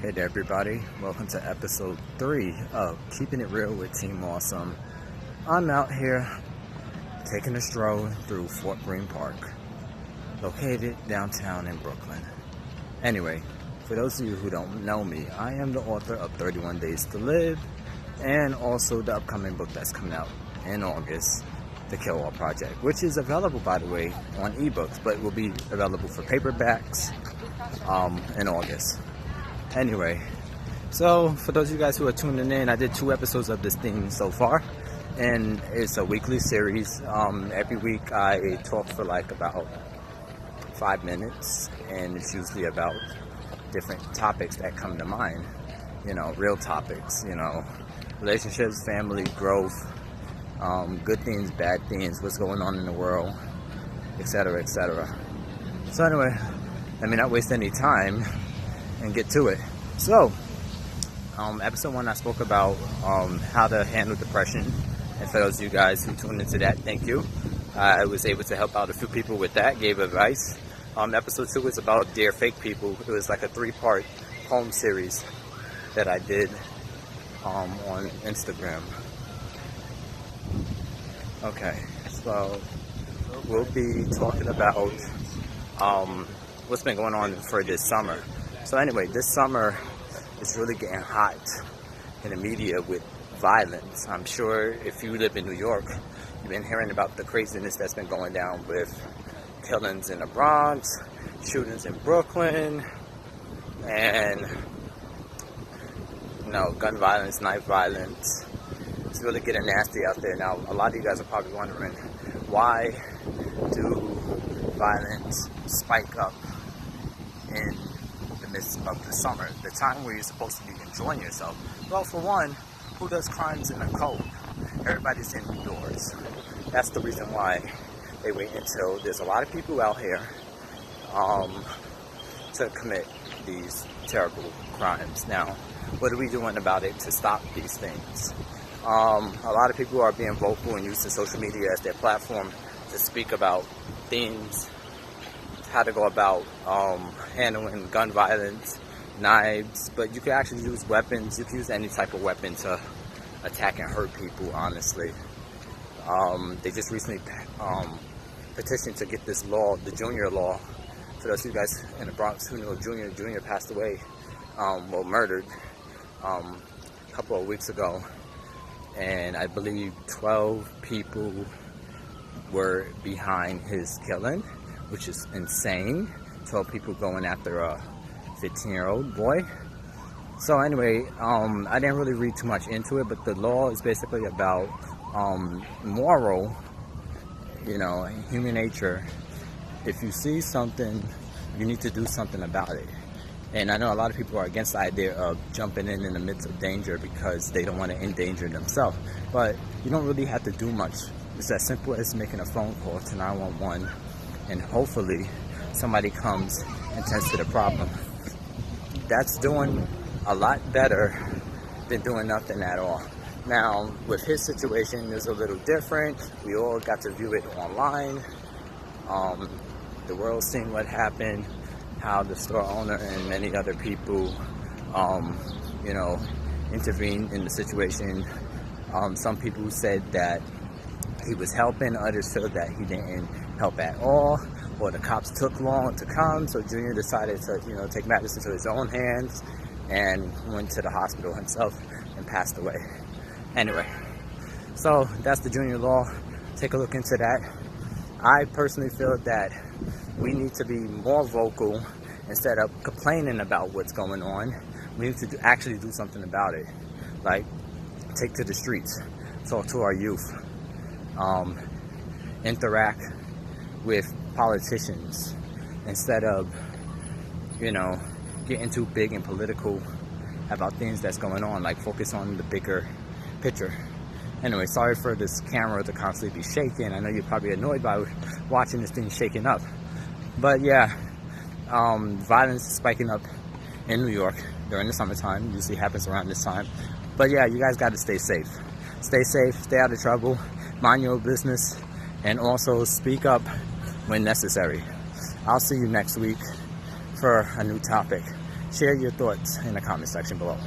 Hey there everybody, welcome to episode 3 of Keeping It Real with Team Awesome. I'm out here taking a stroll through Fort Greene Park, located downtown in Brooklyn. Anyway, for those of you who don't know me, I am the author of 31 Days to Live and also the upcoming book that's coming out in August, The Kill All Project, which is available, by the way, on ebooks, but will be available for paperbacks in August. Anyway, so for those of you guys who are tuning in, I did 2 episodes of this thing so far, and it's a weekly series. Every week I talk for like about 5 minutes, and it's usually about different topics that come to mind, real topics, relationships, family, growth, good things, bad things, what's going on in the world, etc., etc. So anyway, let me not waste any time and get to it. So, episode 1 I spoke about how to handle depression, and for those of you guys who tuned into that, thank you. I was able to help out a few people with that, gave advice. Episode 2 was about Dear Fake People. It was like a 3-part poem series that I did on Instagram. Okay, so we'll be talking about what's been going on for this summer. So anyway, this summer is really getting hot in the media with violence. I'm sure if you live in New York, you've been hearing about the craziness that's been going down with killings in the Bronx, shootings in Brooklyn, and gun violence, knife violence. It's really getting nasty out there. Now, a lot of you guys are probably wondering, why do violence spike up in the midst of the summer, the time where you're supposed to be enjoying yourself? Well, for one, who does crimes in the cold? Everybody's indoors. That's the reason why they wait until there's a lot of people out here to commit these terrible crimes. Now, what are we doing about it to stop these things? A lot of people are being vocal and using social media as their platform to speak about things, how to go about handling gun violence, knives, but you can actually use weapons. You can use any type of weapon to attack and hurt people, honestly. They just recently petitioned to get this law, the Junior law. For those of you guys in the Bronx who know Junior passed away, murdered a couple of weeks ago, and I believe 12 people were behind his killing, which is insane. 12 people going after a 15-year-old boy. So anyway, I didn't really read too much into it, but the law is basically about moral, human nature. If you see something, you need to do something about it. And I know a lot of people are against the idea of jumping in the midst of danger because they don't want to endanger themselves. But you don't really have to do much. It's as simple as making a phone call to 911, and hopefully somebody comes and tends to the problem. That's doing a lot better than doing nothing at all. Now, with his situation, it's a little different. We all got to view it online. The world seen what happened, how the store owner and many other people, intervened in the situation. Some people said that he was helping, others feel that he didn't help at all, or the cops took long to come, so Junior decided to, take matters into his own hands and went to the hospital himself and passed away. Anyway, so that's the Junior law. Take a look into that. I personally feel that we need to be more vocal instead of complaining about what's going on. We need to actually do something about it. Like, take to the streets, talk to our youth, interact with politicians instead of, getting too big and political about things that's going on. Like, focus on the bigger picture. Anyway, sorry for this camera to constantly be shaking. I know you're probably annoyed by watching this thing shaking up. But yeah, violence is spiking up in New York during the summertime. Usually happens around this time. But yeah, you guys got to stay safe. Stay safe, stay out of trouble, mind your business, and also speak up when necessary. I'll see you next week for a new topic. Share your thoughts in the comment section below.